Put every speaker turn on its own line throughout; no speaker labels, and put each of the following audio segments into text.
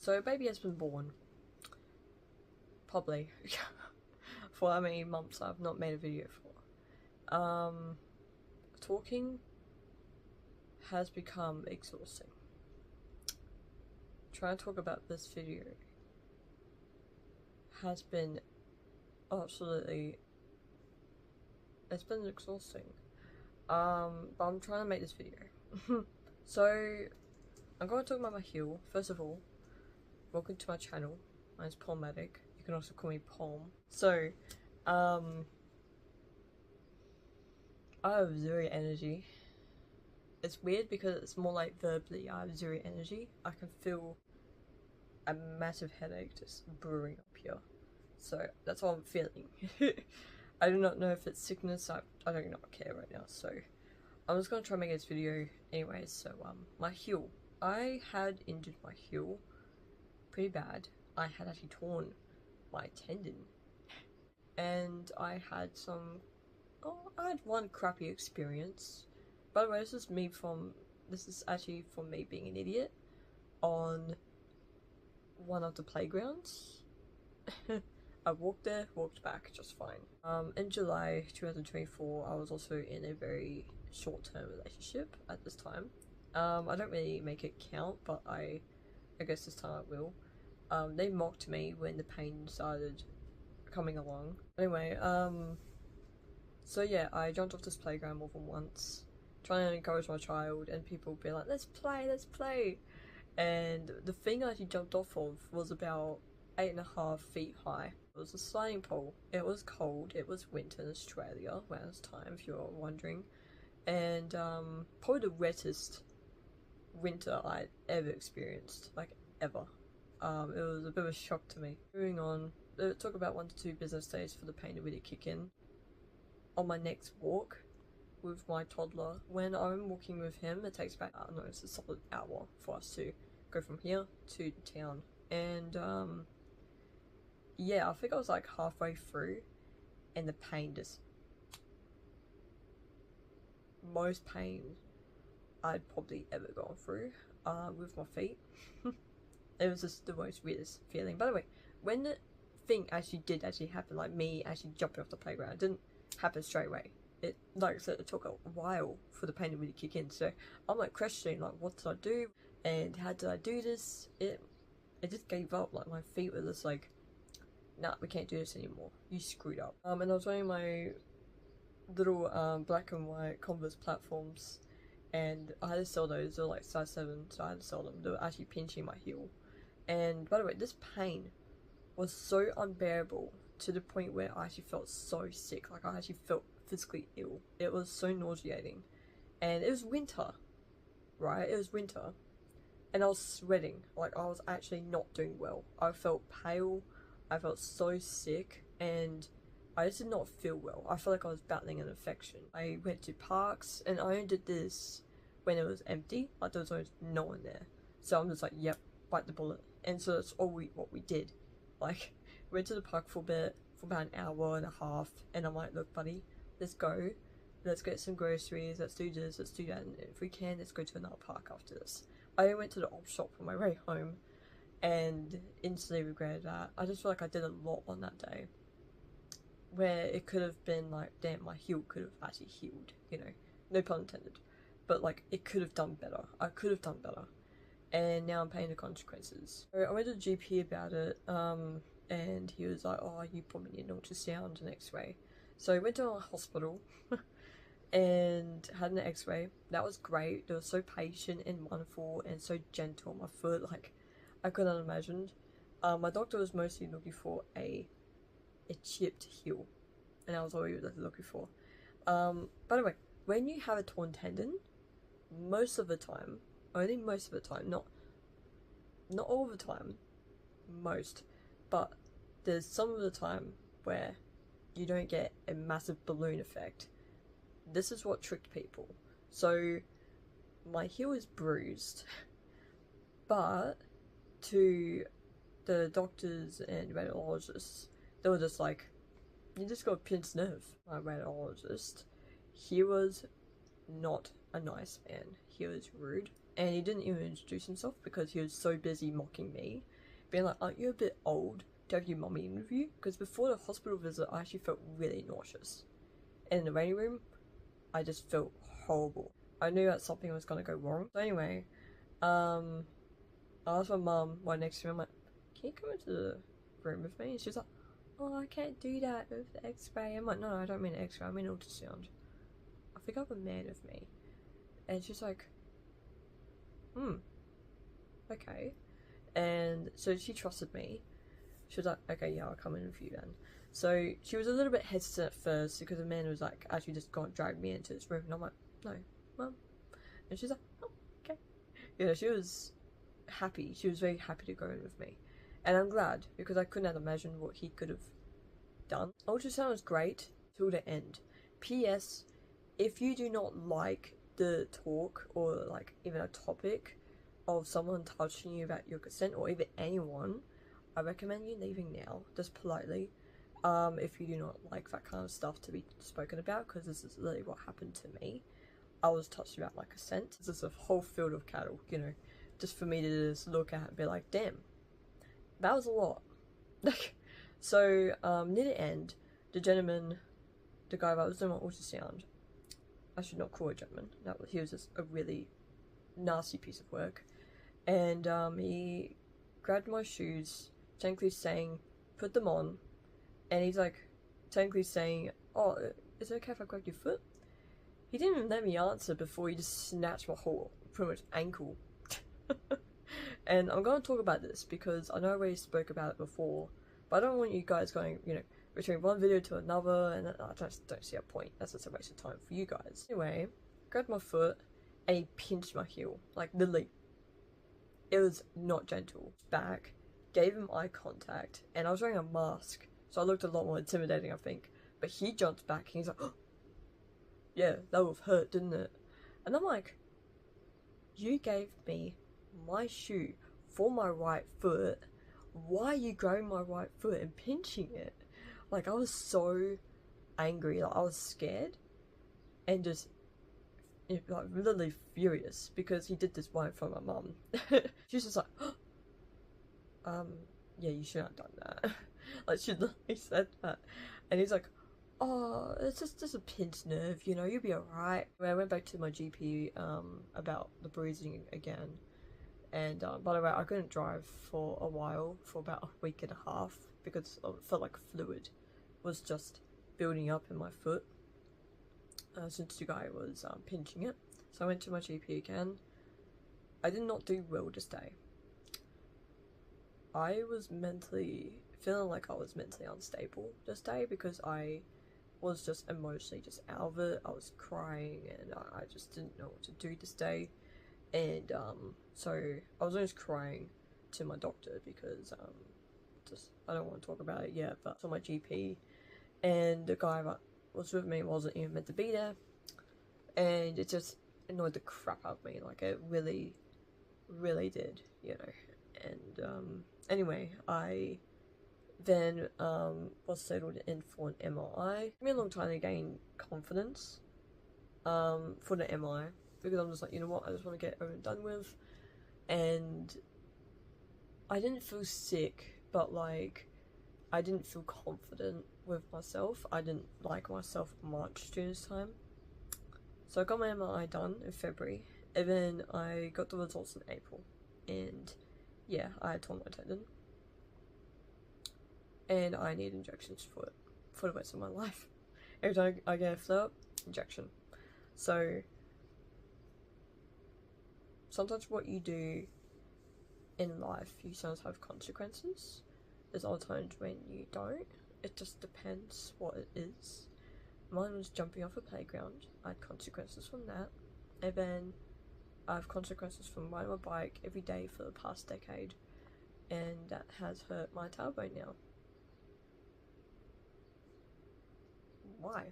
So a baby has been born. Probably. For how many months I've not made a video for. Talking has become exhausting. Trying to talk about this video has been absolutely, it's been exhausting. But I'm trying to make this video. So I'm going to talk about my heel. First of all, welcome to my channel. My name's Palmatic. You can also call me Palm. So I have zero energy. It's weird because it's more like verbally I have zero energy. I can feel a massive headache just brewing up here. So that's what I'm feeling. I do not know if it's sickness. I don't not care right now. So I'm just gonna try and make this video anyways. So my heel. I had injured my heel pretty bad. I had actually torn my tendon, and I had one crappy experience. By the way, this is actually from me being an idiot on one of the playgrounds. I walked there, walked back just fine. In July 2024, I was also in a very short-term relationship at this time. I don't really make it count, but I guess this time I will. They mocked me when the pain started coming along. Anyway, so yeah, I jumped off this playground more than once, trying to encourage my child, and people be like, let's play. And the thing I actually jumped off of was about 8.5 feet high. It was a sliding pole. It was cold. It was winter in Australia around this time, if you're wondering. And probably the wettest winter I'd ever experienced, like ever. It was a bit of a shock to me. Moving on, it took about 1 to 2 business days for the pain to really kick in. On my next walk with my toddler, when I'm walking with him, it takes about, I don't know, it's a solid hour for us to go from here to town. And yeah, I think I was like halfway through and the pain just, most pain I'd probably ever gone through with my feet. It was just the most weirdest feeling. By the way, when the thing did happen, like me actually jumping off the playground, it didn't happen straight away. It, like I said, it took a while for the pain to really kick in. So I'm like questioning, like, what did I do? And how did I do this? It just gave up. Like, my feet were just like, nah, we can't do this anymore. You screwed up. And I was wearing my little black and white Converse platforms, and I had to sell those. They were like size 7, so I had to sell them. They were actually pinching my heel. And by the way, this pain was so unbearable to the point where I actually felt so sick. Like, I actually felt physically ill. It was so nauseating. And it was winter, right? It was winter. And I was sweating. Like, I was actually not doing well. I felt pale. I felt so sick. And I just did not feel well. I felt like I was battling an infection. I went to parks, and I only did this when it was empty. Like, there was almost no one there. So I'm just like, yep, bite the bullet. And so that's all what we did. Like, went to the park for a bit, for about an hour and a half, and I'm like, look, buddy, let's go. Let's get some groceries, let's do this, let's do that, and if we can, let's go to another park after this. I went to the op shop on my way home, and instantly regretted that. I just feel like I did a lot on that day, where it could have been like, damn, my heel could have actually healed, you know, no pun intended, but like, it could have done better. I could have done better. And now I'm paying the consequences. So I went to the GP about it, and he was like, oh, you probably need an ultrasound and x-ray. So I went to a hospital and had an x-ray. That was great. They were so patient and wonderful and so gentle on my foot, like I couldn't have imagined. My doctor was mostly looking for a chipped heel, and that was all he was looking for. By the way, when you have a torn tendon, most of the time, only most of the time, not all the time, most, but there's some of the time where you don't get a massive balloon effect. This is what tricked people. So my heel is bruised, but to the doctors and radiologists, they were just like, you just got a pinched nerve. My radiologist, he was not a nice man. He was rude. and he didn't even introduce himself because he was so busy mocking me, being like, aren't you a bit old to have your mummy interview? Because before the hospital visit, I actually felt really nauseous. And in the waiting room, I just felt horrible. I knew that something was going to go wrong. So anyway, I asked my mum right next to me, I'm like, can you come into the room with me? And she's like, oh, I can't do that with the x-ray. I'm like, no, I don't mean x-ray, I mean ultrasound. I think I have a man with me. And she's like, okay. And so she trusted me. She was like, okay, yeah, I'll come in with you then. So she was a little bit hesitant at first because the man was like, actually just gone drag me into this room. And I'm like, no, mum. And she's like, oh, okay. You know, she was happy. She was very happy to go in with me. And I'm glad because I couldn't have imagined what he could have done. Ultrasound was great till the end. P.S. If you do not like the talk or like even a topic of someone touching you about your consent or even anyone, I recommend you leaving now, just politely. If you do not like that kind of stuff to be spoken about, because this is literally what happened to me. I was touched about my consent. This is a whole field of cattle, you know, just for me to just look at and be like, damn, that was a lot. So, near the end, the gentleman, the guy that was doing my ultrasound, I should not call a gentleman, he was just a really nasty piece of work, and he grabbed my shoes, technically saying, put them on, and he's like, technically saying, oh, is it okay if I grab your foot? He didn't even let me answer before he just snatched my whole, pretty much, ankle. And I'm going to talk about this because I know I already spoke about it before, but I don't want you guys going, you know, between one video to another, and I just don't see a point. That's just a waste of time for you guys. Anyway, grabbed my foot, and he pinched my heel, like literally. It was not gentle. Back, gave him eye contact, and I was wearing a mask, so I looked a lot more intimidating, I think. But he jumped back, and he's like, oh, yeah, that would have hurt, didn't it? And I'm like, you gave me my shoe for my right foot. Why are you grabbing my right foot and pinching it? Like, I was so angry, like, I was scared and just, like, literally furious because he did this right in front of my mum. She's just like, yeah, you shouldn't have done that. Like, she literally said that. And he's like, oh, it's just a pinched nerve, you know, you'll be alright. I went back to my GP, about the bruising again. And, by the way, I couldn't drive for a while, for about a week and a half, because it felt like fluid was just building up in my foot since the guy was pinching it. So I went to my GP again. I did not do well this day. I was feeling like I was mentally unstable this day because I was just emotionally just out of it. I was crying and I just didn't know what to do this day. And so I was always crying to my doctor because I don't want to talk about it yet, but to my GP, and the guy that was with me wasn't even meant to be there, and it just annoyed the crap out of me, like it really, really did, you know. And anyway, I then was settled in for an MRI. It took me a long time to gain confidence for the MRI, because I'm just like, you know what, I just want to get it over and done with. And I didn't feel sick, but like I didn't feel confident with myself. I didn't like myself much during this time. So I got my MRI done in February, and then I got the results in April. And yeah, I had torn my tendon, and I need injections for it for the rest of my life. Every time I get a flare up, injection. So sometimes what you do in life, you sometimes have consequences. There's other times when you don't. It just depends what it is. Mine was jumping off a playground. I had consequences from that. And then I have consequences from riding my bike every day for the past decade. And that has hurt my tailbone now. Why?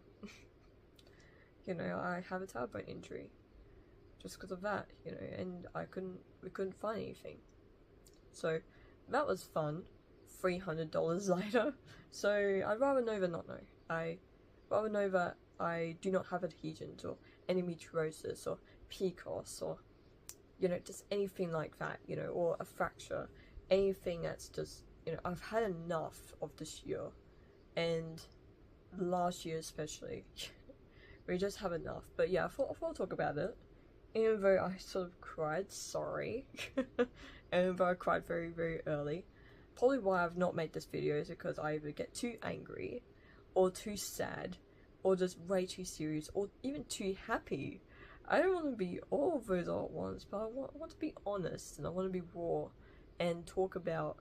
You know, I have a tailbone injury just because of that, you know, and we couldn't find anything. So that was fun. $300 later. So I'd rather know than not know. I rather know that I do not have adhesions or endometriosis or PCOS or you know, just anything like that, you know, or a fracture, anything that's just, you know, I've had enough of this year, and last year especially. We just have enough. But yeah, I thought I'll talk about it. Even though I sort of cried, sorry. And though I cried very, very early. Probably why I've not made this video is because I either get too angry, or too sad, or just way too serious, or even too happy. I don't want to be all of those all at once, but I want to be honest, and I want to be raw, and talk about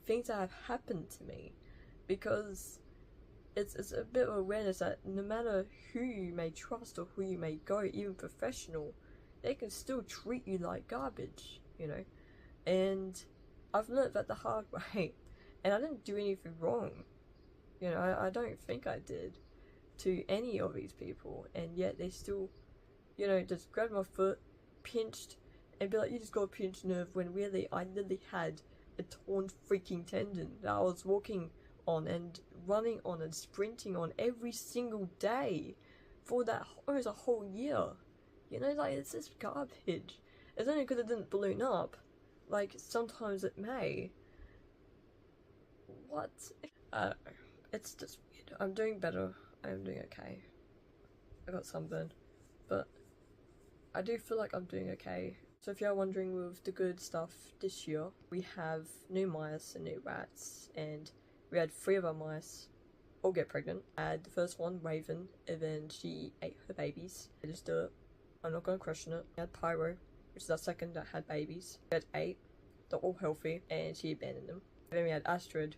things that have happened to me. Because it's a bit of awareness that no matter who you may trust or who you may go, even professional, they can still treat you like garbage, you know? And I've learned that the hard way, and I didn't do anything wrong. You know, I don't think I did to any of these people, and yet they still, you know, just grabbed my foot, pinched, and be like, you just got a pinched nerve, when really I literally had a torn freaking tendon that I was walking on and running on and sprinting on every single day for that almost a whole year. You know, like, it's just garbage. It's only because it didn't balloon up. Like, sometimes it may. What? I don't know. It's just weird. I'm doing better. I'm doing okay. I got sunburn. But I do feel like I'm doing okay. So if you're wondering, with the good stuff this year, we have new mice and new rats, and we had 3 of our mice all get pregnant. I had the first one, Raven, and then she ate her babies. I just do it. I'm not going to question it. We had Pyro, which is our second that had babies. We had 8. They're all healthy, and she abandoned them. And then we had Astrid.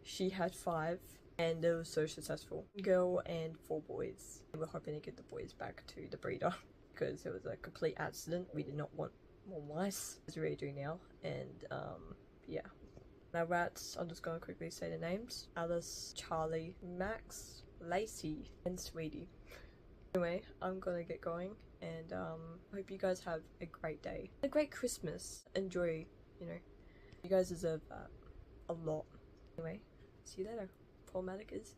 She had 5, and it was so successful. 1 girl and 4 boys. And we're hoping to get the boys back to the breeder, because it was a complete accident. We did not want more mice, as we really do now. And yeah. Now rats, I'm just going to quickly say the names. Alice, Charlie, Max, Lacey, and Sweetie. Anyway, I'm gonna get going, and hope you guys have a great day. A great Christmas. Enjoy, you know. You guys deserve that. A lot. Anyway, see you later. Problematic is